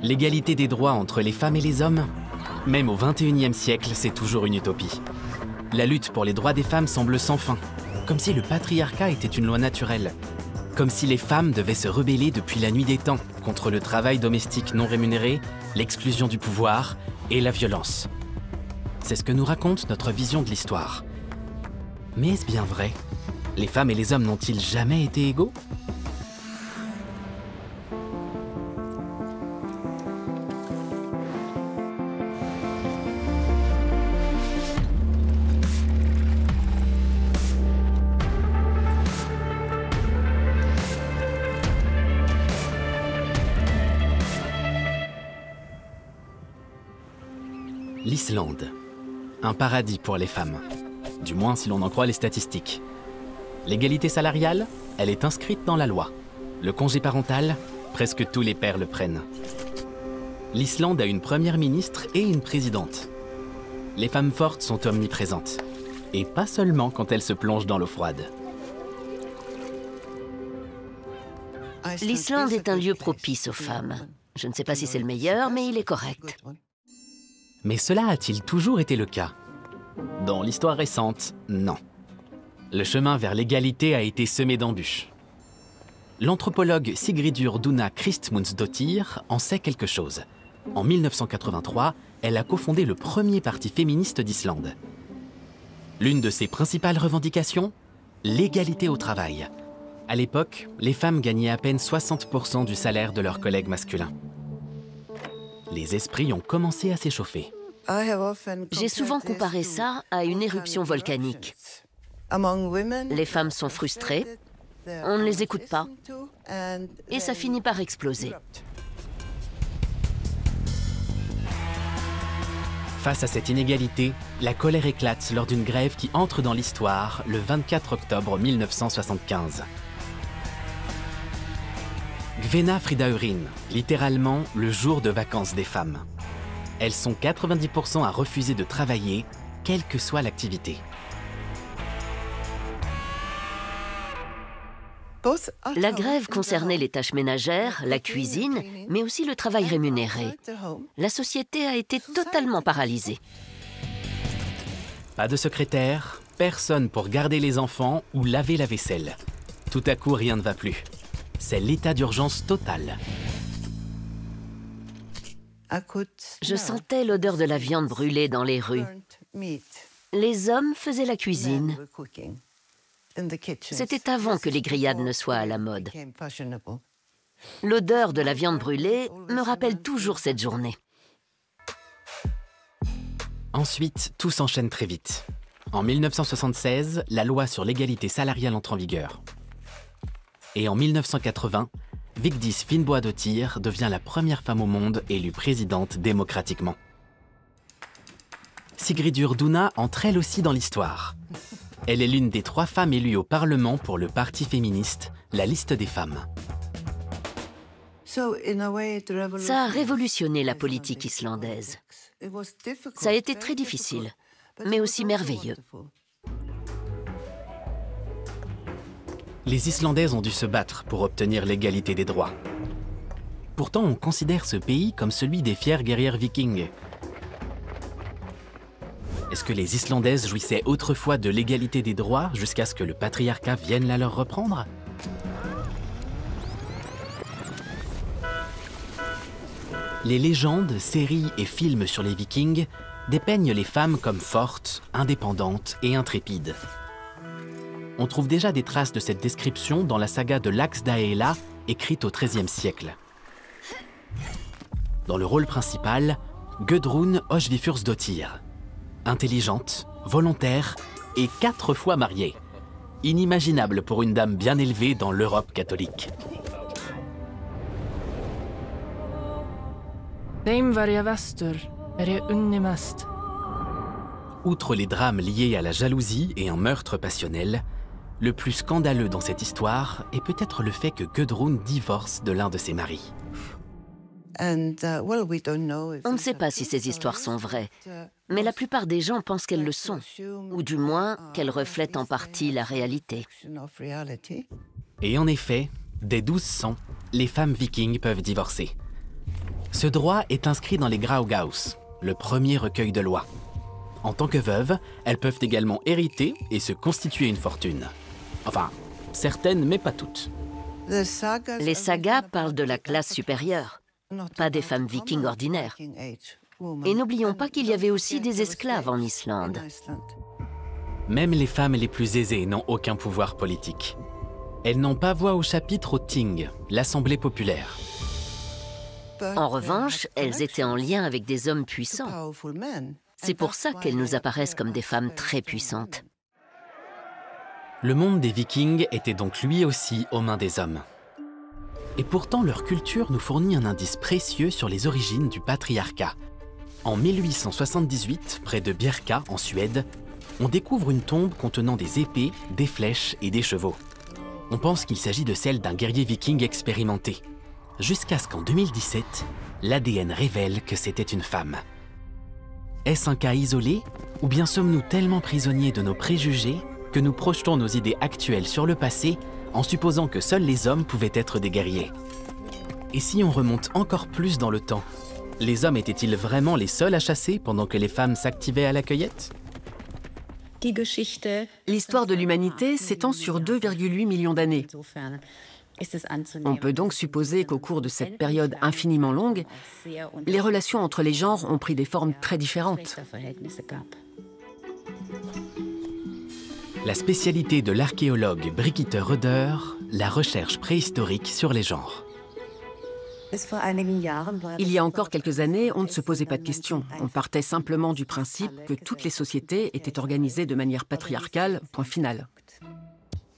L'égalité des droits entre les femmes et les hommes, même au XXIe siècle, c'est toujours une utopie. La lutte pour les droits des femmes semble sans fin, comme si le patriarcat était une loi naturelle, comme si les femmes devaient se rebeller depuis la nuit des temps contre le travail domestique non rémunéré, l'exclusion du pouvoir et la violence. C'est ce que nous raconte notre vision de l'histoire. Mais est-ce bien vrai? Les femmes et les hommes n'ont-ils jamais été égaux? L'Islande, un paradis pour les femmes, du moins si l'on en croit les statistiques. L'égalité salariale, elle est inscrite dans la loi. Le congé parental, presque tous les pères le prennent. L'Islande a une première ministre et une présidente. Les femmes fortes sont omniprésentes, et pas seulement quand elles se plongent dans l'eau froide. L'Islande est un lieu propice aux femmes. Je ne sais pas si c'est le meilleur, mais il est correct. Mais cela a-t-il toujours été le cas? Dans l'histoire récente, non. Le chemin vers l'égalité a été semé d'embûches. L'anthropologue Sigridur Duna Kristmundsdóttir en sait quelque chose. En 1983, elle a cofondé le premier parti féministe d'Islande. L'une de ses principales revendications? L'égalité au travail. À l'époque, les femmes gagnaient à peine 60% du salaire de leurs collègues masculins. Les esprits ont commencé à s'échauffer. J'ai souvent comparé ça à une éruption volcanique. Les femmes sont frustrées, on ne les écoute pas, et ça finit par exploser. Face à cette inégalité, la colère éclate lors d'une grève qui entre dans l'histoire le 24 octobre 1975. Kvenna Fridaurinn, littéralement le jour de vacances des femmes. Elles sont 90% à refuser de travailler, quelle que soit l'activité. La grève concernait les tâches ménagères, la cuisine, mais aussi le travail rémunéré. La société a été totalement paralysée. Pas de secrétaire, personne pour garder les enfants ou laver la vaisselle. Tout à coup, rien ne va plus. C'est l'état d'urgence total. Je sentais l'odeur de la viande brûlée dans les rues. Les hommes faisaient la cuisine. C'était avant que les grillades ne soient à la mode. L'odeur de la viande brûlée me rappelle toujours cette journée. Ensuite, tout s'enchaîne très vite. En 1976, la loi sur l'égalité salariale entre en vigueur. Et en 1980, Vigdis Finnbogadóttir devient la première femme au monde élue présidente démocratiquement. Sigridur Duna entre elle aussi dans l'histoire. Elle est l'une des 3 femmes élues au Parlement pour le parti féministe, la liste des femmes. Ça a révolutionné la politique islandaise. Ça a été très difficile, mais aussi merveilleux. Les Islandaises ont dû se battre pour obtenir l'égalité des droits. Pourtant, on considère ce pays comme celui des fières guerrières vikings. Est-ce que les Islandaises jouissaient autrefois de l'égalité des droits jusqu'à ce que le patriarcat vienne la leur reprendre? Les légendes, séries et films sur les Vikings dépeignent les femmes comme fortes, indépendantes et intrépides. On trouve déjà des traces de cette description dans la saga de Laxdæla, écrite au XIIIe siècle. Dans le rôle principal, Gudrun Ósvífursdóttir. Intelligente, volontaire et 4 fois mariée. Inimaginable pour une dame bien élevée dans l'Europe catholique. Outre les drames liés à la jalousie et un meurtre passionnel, le plus scandaleux dans cette histoire est peut-être le fait que Gudrun divorce de l'un de ses maris. On ne sait pas si ces histoires sont vraies, mais la plupart des gens pensent qu'elles le sont, ou du moins qu'elles reflètent en partie la réalité. Et en effet, dès 1200, les femmes vikings peuvent divorcer. Ce droit est inscrit dans les Graugaus, le premier recueil de lois. En tant que veuves, elles peuvent également hériter et se constituer une fortune. Enfin, certaines, mais pas toutes. Les sagas parlent de la classe supérieure, pas des femmes vikings ordinaires. Et n'oublions pas qu'il y avait aussi des esclaves en Islande. Même les femmes les plus aisées n'ont aucun pouvoir politique. Elles n'ont pas voix au chapitre au Ting, l'Assemblée populaire. En revanche, elles étaient en lien avec des hommes puissants. C'est pour ça qu'elles nous apparaissent comme des femmes très puissantes. Le monde des Vikings était donc lui aussi aux mains des hommes. Et pourtant, leur culture nous fournit un indice précieux sur les origines du patriarcat. En 1878, près de Birka, en Suède, on découvre une tombe contenant des épées, des flèches et des chevaux. On pense qu'il s'agit de celle d'un guerrier viking expérimenté. Jusqu'à ce qu'en 2017, l'ADN révèle que c'était une femme. Est-ce un cas isolé, ou bien sommes-nous tellement prisonniers de nos préjugés que nous projetons nos idées actuelles sur le passé en supposant que seuls les hommes pouvaient être des guerriers? Et si on remonte encore plus dans le temps, les hommes étaient-ils vraiment les seuls à chasser pendant que les femmes s'activaient à la cueillette? L'histoire de l'humanité s'étend sur 2,8 millions d'années. On peut donc supposer qu'au cours de cette période infiniment longue, les relations entre les genres ont pris des formes très différentes. La spécialité de l'archéologue Brigitte Röder, la recherche préhistorique sur les genres. Il y a encore quelques années, on ne se posait pas de questions. On partait simplement du principe que toutes les sociétés étaient organisées de manière patriarcale, point final.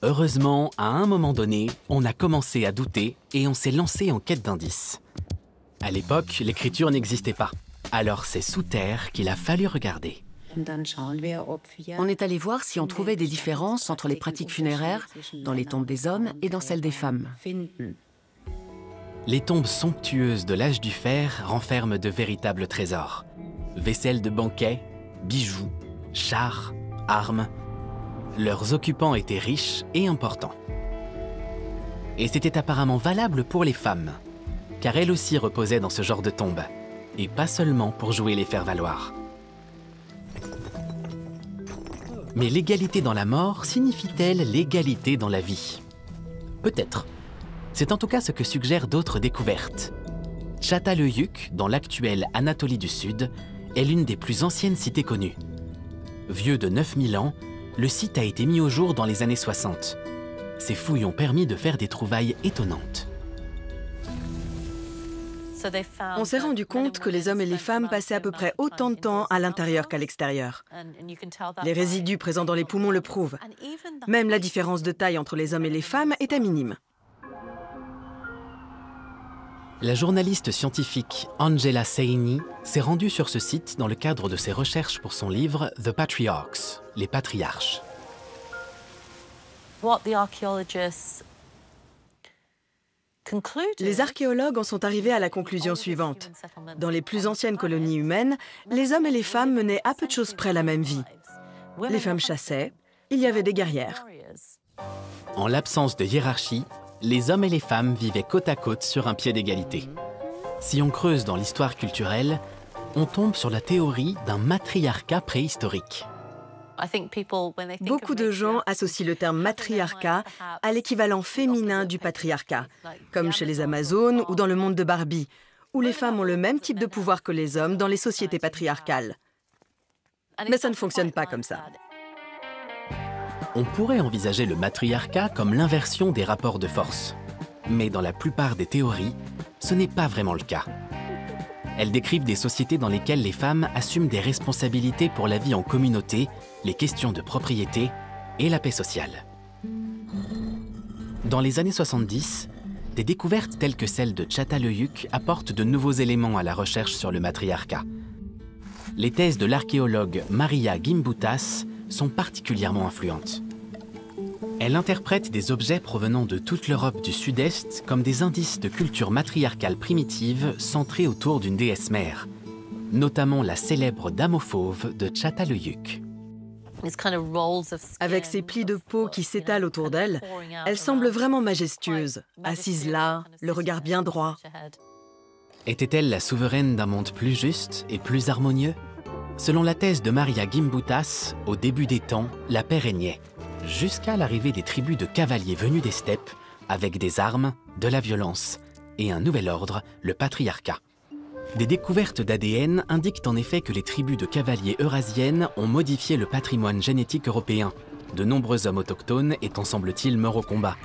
Heureusement, à un moment donné, on a commencé à douter et on s'est lancé en quête d'indices. À l'époque, l'écriture n'existait pas. Alors c'est sous terre qu'il a fallu regarder. On est allé voir si on trouvait des différences entre les pratiques funéraires dans les tombes des hommes et dans celles des femmes. Les tombes somptueuses de l'âge du fer renferment de véritables trésors. Vaisselle de banquet, bijoux, chars, armes. Leurs occupants étaient riches et importants. Et c'était apparemment valable pour les femmes, car elles aussi reposaient dans ce genre de tombe, et pas seulement pour jouer les faire-valoir. Mais l'égalité dans la mort signifie-t-elle l'égalité dans la vie? Peut-être. C'est en tout cas ce que suggèrent d'autres découvertes. Çatalhöyük, dans l'actuelle Anatolie du Sud, est l'une des plus anciennes cités connues. Vieux de 9000 ans, le site a été mis au jour dans les années 60. Ces fouilles ont permis de faire des trouvailles étonnantes. On s'est rendu compte que les hommes et les femmes passaient à peu près autant de temps à l'intérieur qu'à l'extérieur. Les résidus présents dans les poumons le prouvent. Même la différence de taille entre les hommes et les femmes était minime. La journaliste scientifique Angela Saini s'est rendue sur ce site dans le cadre de ses recherches pour son livre The Patriarchs, les patriarches. Les archéologues en sont arrivés à la conclusion suivante. Dans les plus anciennes colonies humaines, les hommes et les femmes menaient à peu de choses près la même vie. Les femmes chassaient, il y avait des guerrières. En l'absence de hiérarchie, les hommes et les femmes vivaient côte à côte sur un pied d'égalité. Si on creuse dans l'histoire culturelle, on tombe sur la théorie d'un matriarcat préhistorique. Beaucoup de gens associent le terme matriarcat à l'équivalent féminin du patriarcat, comme chez les Amazones ou dans le monde de Barbie, où les femmes ont le même type de pouvoir que les hommes dans les sociétés patriarcales. Mais ça ne fonctionne pas comme ça. On pourrait envisager le matriarcat comme l'inversion des rapports de force. Mais dans la plupart des théories, ce n'est pas vraiment le cas. Elles décrivent des sociétés dans lesquelles les femmes assument des responsabilités pour la vie en communauté, les questions de propriété et la paix sociale. Dans les années 70, des découvertes telles que celle de Çatalhöyük apportent de nouveaux éléments à la recherche sur le matriarcat. Les thèses de l'archéologue Maria Gimbutas sont particulièrement influentes. Elle interprète des objets provenant de toute l'Europe du Sud-Est comme des indices de culture matriarcale primitive centrée autour d'une déesse mère, notamment la célèbre dame aux fauves de Çatalhöyük. Avec ses plis de peau qui s'étalent autour d'elle, elle semble vraiment majestueuse, assise là, le regard bien droit. Était-elle la souveraine d'un monde plus juste et plus harmonieux? Selon la thèse de Maria Gimbutas, au début des temps, la paix régnait, jusqu'à l'arrivée des tribus de cavaliers venus des steppes, avec des armes, de la violence et un nouvel ordre, le patriarcat. Des découvertes d'ADN indiquent en effet que les tribus de cavaliers eurasiennes ont modifié le patrimoine génétique européen, de nombreux hommes autochtones étant semble-t-il morts au combat.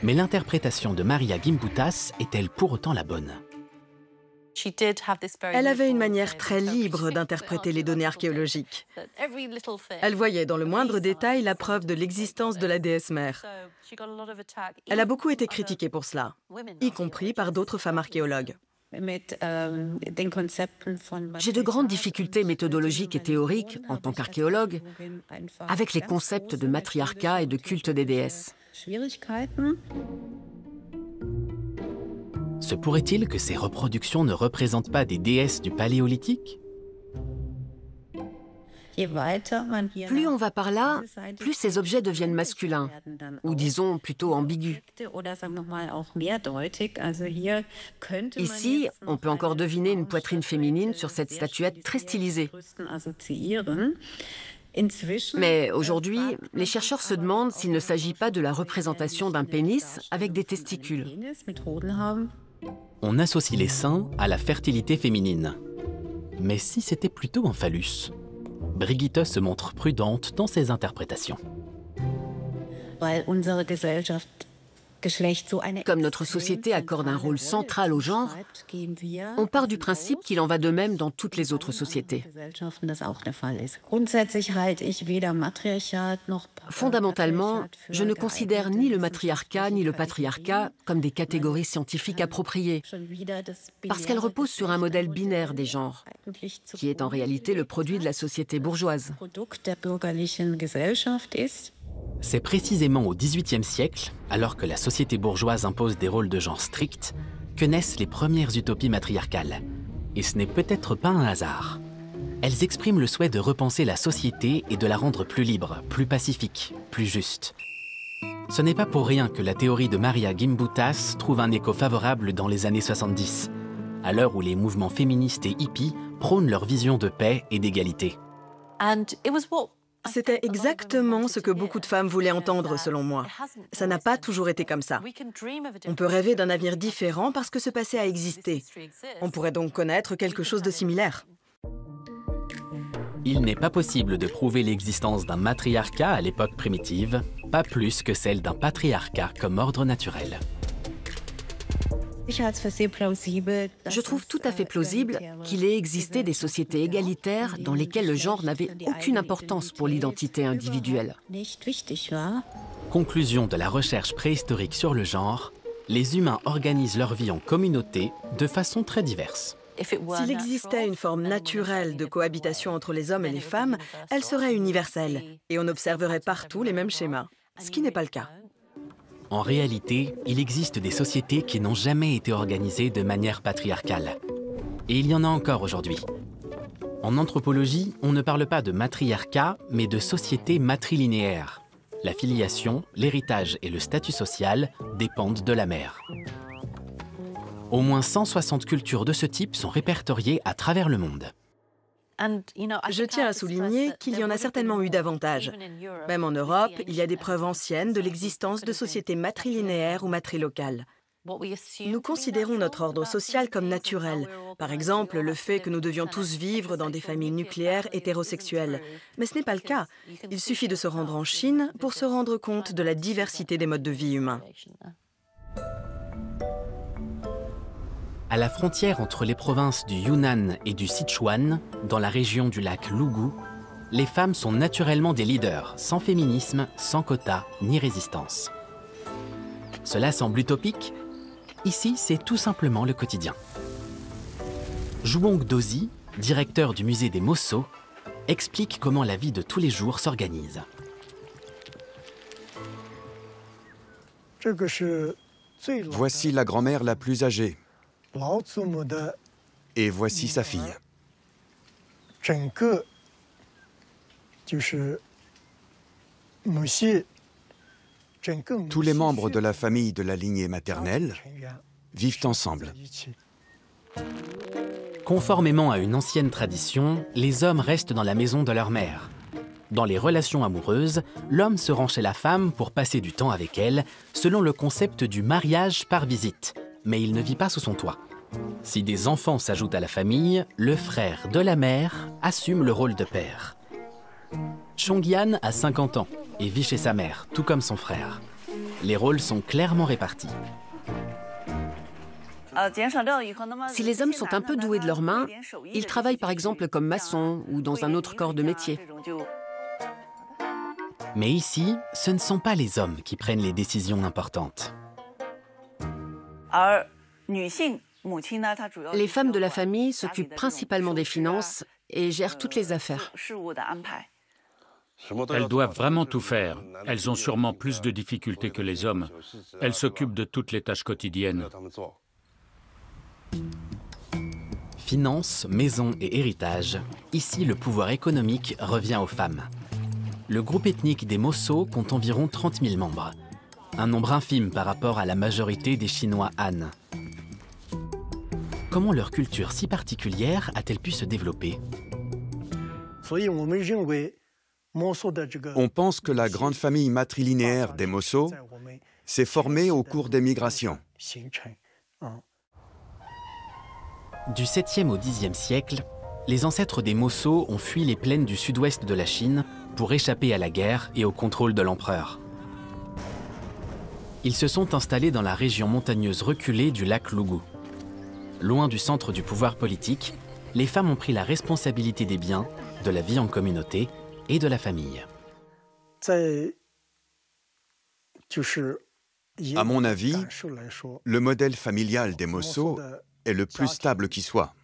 Mais l'interprétation de Maria Gimbutas est-elle pour autant la bonne? Elle avait une manière très libre d'interpréter les données archéologiques. Elle voyait dans le moindre détail la preuve de l'existence de la déesse mère. Elle a beaucoup été critiquée pour cela, y compris par d'autres femmes archéologues. J'ai de grandes difficultés méthodologiques et théoriques, en tant qu'archéologue, avec les concepts de matriarcat et de culte des déesses. Se pourrait-il que ces reproductions ne représentent pas des déesses du Paléolithique? Plus on va par là, plus ces objets deviennent masculins, ou disons plutôt ambigus. Ici, on peut encore deviner une poitrine féminine sur cette statuette très stylisée. Mais aujourd'hui, les chercheurs se demandent s'il ne s'agit pas de la représentation d'un pénis avec des testicules. On associe les seins à la fertilité féminine. Mais si c'était plutôt un phallus? Brigitte se montre prudente dans ses interprétations. Comme notre société accorde un rôle central au genre, on part du principe qu'il en va de même dans toutes les autres sociétés. Fondamentalement, je ne considère ni le matriarcat ni le patriarcat comme des catégories scientifiques appropriées, parce qu'elles reposent sur un modèle binaire des genres, qui est en réalité le produit de la société bourgeoise. C'est précisément au XVIIIe siècle, alors que la société bourgeoise impose des rôles de genre stricts, que naissent les premières utopies matriarcales. Et ce n'est peut-être pas un hasard. Elles expriment le souhait de repenser la société et de la rendre plus libre, plus pacifique, plus juste. Ce n'est pas pour rien que la théorie de Maria Gimbutas trouve un écho favorable dans les années 70, à l'heure où les mouvements féministes et hippies prônent leur vision de paix et d'égalité. C'était exactement ce que beaucoup de femmes voulaient entendre, selon moi. Ça n'a pas toujours été comme ça. On peut rêver d'un avenir différent parce que ce passé a existé. On pourrait donc connaître quelque chose de similaire. Il n'est pas possible de prouver l'existence d'un matriarcat à l'époque primitive, pas plus que celle d'un patriarcat comme ordre naturel. Je trouve tout à fait plausible qu'il ait existé des sociétés égalitaires dans lesquelles le genre n'avait aucune importance pour l'identité individuelle. Conclusion de la recherche préhistorique sur le genre, les humains organisent leur vie en communauté de façon très diverse. S'il existait une forme naturelle de cohabitation entre les hommes et les femmes, elle serait universelle et on observerait partout les mêmes schémas, ce qui n'est pas le cas. En réalité, il existe des sociétés qui n'ont jamais été organisées de manière patriarcale. Et il y en a encore aujourd'hui. En anthropologie, on ne parle pas de matriarcat, mais de société matrilinéaire. La filiation, l'héritage et le statut social dépendent de la mère. Au moins 160 cultures de ce type sont répertoriées à travers le monde. Je tiens à souligner qu'il y en a certainement eu davantage. Même en Europe, il y a des preuves anciennes de l'existence de sociétés matrilinéaires ou matrilocales. Nous considérons notre ordre social comme naturel. Par exemple, le fait que nous devions tous vivre dans des familles nucléaires hétérosexuelles. Mais ce n'est pas le cas. Il suffit de se rendre en Chine pour se rendre compte de la diversité des modes de vie humains. À la frontière entre les provinces du Yunnan et du Sichuan, dans la région du lac Lugu, les femmes sont naturellement des leaders, sans féminisme, sans quotas ni résistance. Cela semble utopique. Ici, c'est tout simplement le quotidien. Zhuong Dozi, directeur du musée des Mosso, explique comment la vie de tous les jours s'organise. Voici la grand-mère la plus âgée. Et voici sa fille. Tous les membres de la famille de la lignée maternelle vivent ensemble. Conformément à une ancienne tradition, les hommes restent dans la maison de leur mère. Dans les relations amoureuses, l'homme se rend chez la femme pour passer du temps avec elle, selon le concept du mariage par visite, mais il ne vit pas sous son toit. Si des enfants s'ajoutent à la famille, le frère de la mère assume le rôle de père. Chongyan a 50 ans et vit chez sa mère, tout comme son frère. Les rôles sont clairement répartis. Si les hommes sont un peu doués de leurs mains, ils travaillent par exemple comme maçons ou dans un autre corps de métier. Mais ici, ce ne sont pas les hommes qui prennent les décisions importantes. Les femmes de la famille s'occupent principalement des finances et gèrent toutes les affaires. Elles doivent vraiment tout faire. Elles ont sûrement plus de difficultés que les hommes. Elles s'occupent de toutes les tâches quotidiennes. Finances, maison et héritage, ici le pouvoir économique revient aux femmes. Le groupe ethnique des Mosso compte environ 30 000 membres. Un nombre infime par rapport à la majorité des Chinois Han. Comment leur culture si particulière a-t-elle pu se développer? On pense que la grande famille matrilinéaire des Mosso s'est formée au cours des migrations. Du 7e au 10e siècle, les ancêtres des Mosso ont fui les plaines du sud-ouest de la Chine pour échapper à la guerre et au contrôle de l'empereur. Ils se sont installés dans la région montagneuse reculée du lac Lugu. Loin du centre du pouvoir politique, les femmes ont pris la responsabilité des biens, de la vie en communauté et de la famille. À mon avis, le modèle familial des Mosso est le plus stable qui soit.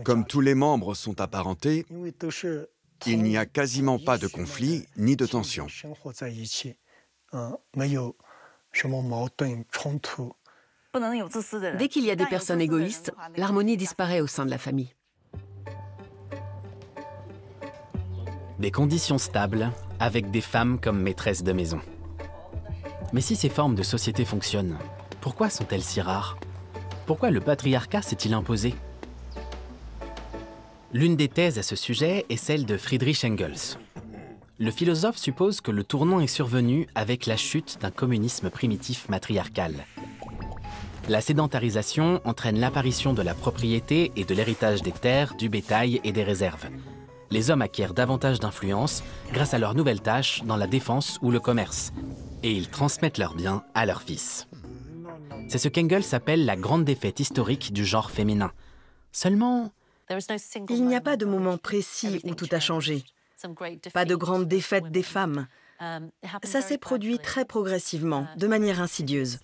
Comme tous les membres sont apparentés, il n'y a quasiment pas de conflit ni de tension. Dès qu'il y a des personnes égoïstes, l'harmonie disparaît au sein de la famille. Des conditions stables, avec des femmes comme maîtresses de maison. Mais si ces formes de société fonctionnent, pourquoi sont-elles si rares? Pourquoi le patriarcat s'est-il imposé? L'une des thèses à ce sujet est celle de Friedrich Engels. Le philosophe suppose que le tournant est survenu avec la chute d'un communisme primitif matriarcal. La sédentarisation entraîne l'apparition de la propriété et de l'héritage des terres, du bétail et des réserves. Les hommes acquièrent davantage d'influence grâce à leurs nouvelles tâches dans la défense ou le commerce, et ils transmettent leurs biens à leurs fils. C'est ce qu'Engels appelle la grande défaite historique du genre féminin. Seulement, il n'y a pas de moment précis où tout a changé. Pas de grande défaite des femmes. Ça s'est produit très progressivement, de manière insidieuse.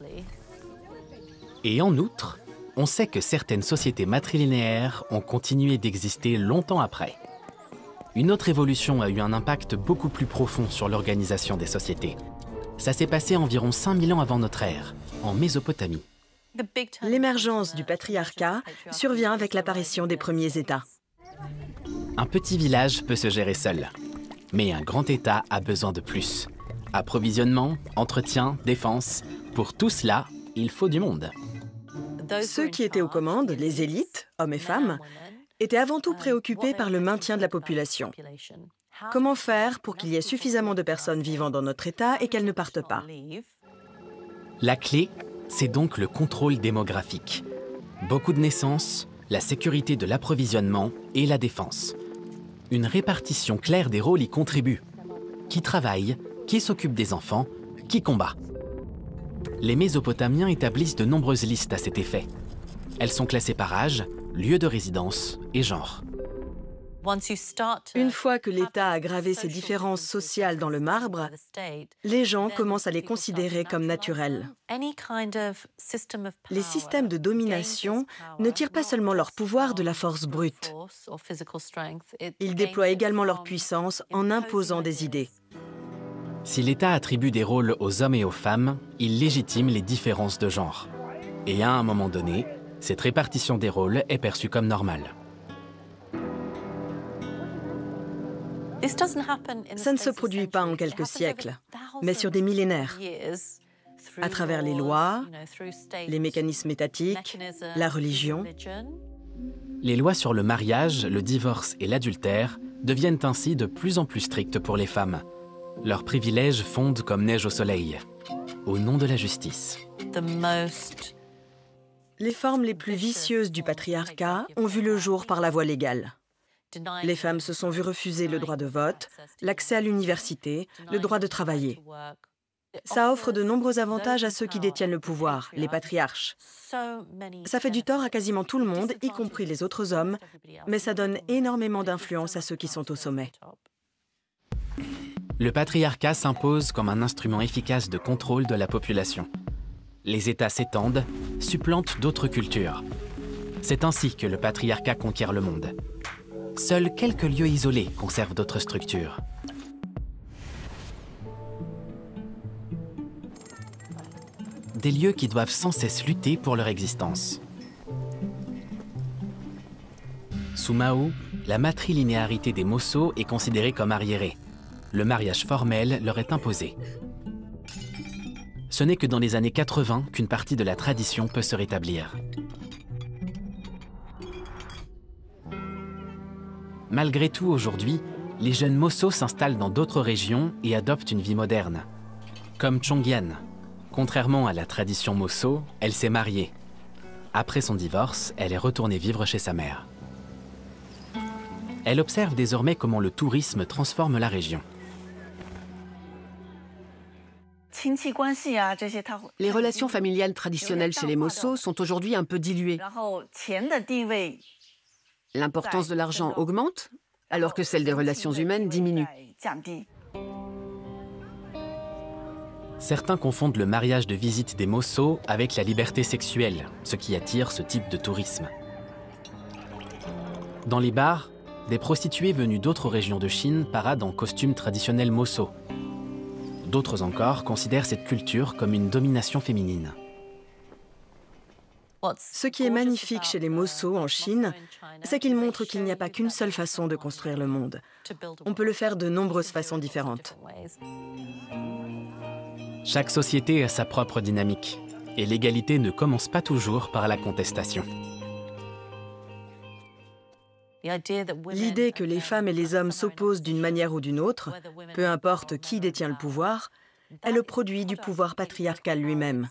Et en outre, on sait que certaines sociétés matrilinéaires ont continué d'exister longtemps après. Une autre évolution a eu un impact beaucoup plus profond sur l'organisation des sociétés. Ça s'est passé environ 5000 ans avant notre ère, en Mésopotamie. L'émergence du patriarcat survient avec l'apparition des premiers États. Un petit village peut se gérer seul, mais un grand État a besoin de plus. Approvisionnement, entretien, défense, pour tout cela, il faut du monde. Ceux qui étaient aux commandes, les élites, hommes et femmes, étaient avant tout préoccupés par le maintien de la population. Comment faire pour qu'il y ait suffisamment de personnes vivant dans notre État et qu'elles ne partent pas? La clé, c'est donc le contrôle démographique. Beaucoup de naissances, la sécurité de l'approvisionnement et la défense. Une répartition claire des rôles y contribue. Qui travaille, qui s'occupe des enfants, qui combat. Les Mésopotamiens établissent de nombreuses listes à cet effet. Elles sont classées par âge, lieu de résidence et genre. Une fois que l'État a gravé ces différences sociales dans le marbre, les gens commencent à les considérer comme naturelles. Les systèmes de domination ne tirent pas seulement leur pouvoir de la force brute. Ils déploient également leur puissance en imposant des idées. Si l'État attribue des rôles aux hommes et aux femmes, il légitime les différences de genre. Et à un moment donné, cette répartition des rôles est perçue comme normale. Ça ne se produit pas en quelques siècles, mais sur des millénaires. à travers les lois, les mécanismes étatiques, la religion. Les lois sur le mariage, le divorce et l'adultère deviennent ainsi de plus en plus strictes pour les femmes. Leurs privilèges fondent comme neige au soleil, au nom de la justice. Les formes les plus vicieuses du patriarcat ont vu le jour par la voie légale. Les femmes se sont vues refuser le droit de vote, l'accès à l'université, le droit de travailler. Ça offre de nombreux avantages à ceux qui détiennent le pouvoir, les patriarches. Ça fait du tort à quasiment tout le monde, y compris les autres hommes, mais ça donne énormément d'influence à ceux qui sont au sommet. Le patriarcat s'impose comme un instrument efficace de contrôle de la population. Les États s'étendent, supplantent d'autres cultures. C'est ainsi que le patriarcat conquiert le monde. Seuls quelques lieux isolés conservent d'autres structures. Des lieux qui doivent sans cesse lutter pour leur existence. Sous Mao, la matrilinéarité des Mosso est considérée comme arriérée. Le mariage formel leur est imposé. Ce n'est que dans les années 80 qu'une partie de la tradition peut se rétablir. Malgré tout, aujourd'hui, les jeunes Mosso s'installent dans d'autres régions et adoptent une vie moderne. Comme Chongyan. Contrairement à la tradition Mosso, elle s'est mariée. Après son divorce, elle est retournée vivre chez sa mère. Elle observe désormais comment le tourisme transforme la région. Les relations familiales traditionnelles chez les Mosso sont aujourd'hui un peu diluées. L'importance de l'argent augmente, alors que celle des relations humaines diminue. Certains confondent le mariage de visite des Mosso avec la liberté sexuelle, ce qui attire ce type de tourisme. Dans les bars, des prostituées venues d'autres régions de Chine paradent en costume traditionnel Mosso. D'autres encore considèrent cette culture comme une domination féminine. Ce qui est magnifique chez les Mosso en Chine, c'est qu'ils montrent qu'il n'y a pas qu'une seule façon de construire le monde. On peut le faire de nombreuses façons différentes. Chaque société a sa propre dynamique, et l'égalité ne commence pas toujours par la contestation. L'idée que les femmes et les hommes s'opposent d'une manière ou d'une autre, peu importe qui détient le pouvoir, est le produit du pouvoir patriarcal lui-même.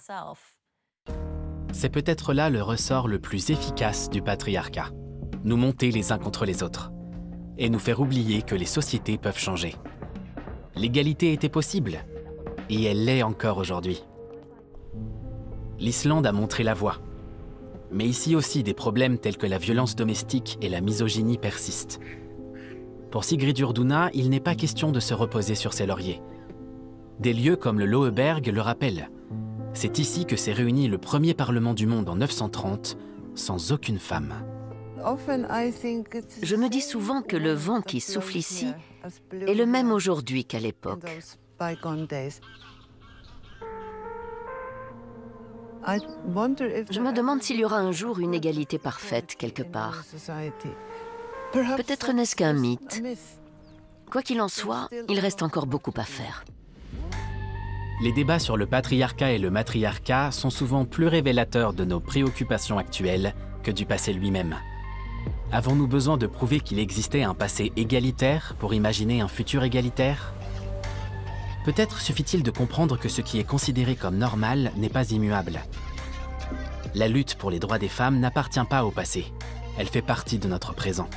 C'est peut-être là le ressort le plus efficace du patriarcat. Nous monter les uns contre les autres, et nous faire oublier que les sociétés peuvent changer. L'égalité était possible, et elle l'est encore aujourd'hui. L'Islande a montré la voie. Mais ici aussi, des problèmes tels que la violence domestique et la misogynie persistent. Pour Sigridur Duna, il n'est pas question de se reposer sur ses lauriers. Des lieux comme le Loeberg le rappellent. C'est ici que s'est réuni le premier parlement du monde en 930, sans aucune femme. Je me dis souvent que le vent qui souffle ici est le même aujourd'hui qu'à l'époque. Je me demande s'il y aura un jour une égalité parfaite quelque part. Peut-être n'est-ce qu'un mythe. Quoi qu'il en soit, il reste encore beaucoup à faire. Les débats sur le patriarcat et le matriarcat sont souvent plus révélateurs de nos préoccupations actuelles que du passé lui-même. Avons-nous besoin de prouver qu'il existait un passé égalitaire pour imaginer un futur égalitaire ? Peut-être suffit-il de comprendre que ce qui est considéré comme normal n'est pas immuable. La lutte pour les droits des femmes n'appartient pas au passé. Elle fait partie de notre présent.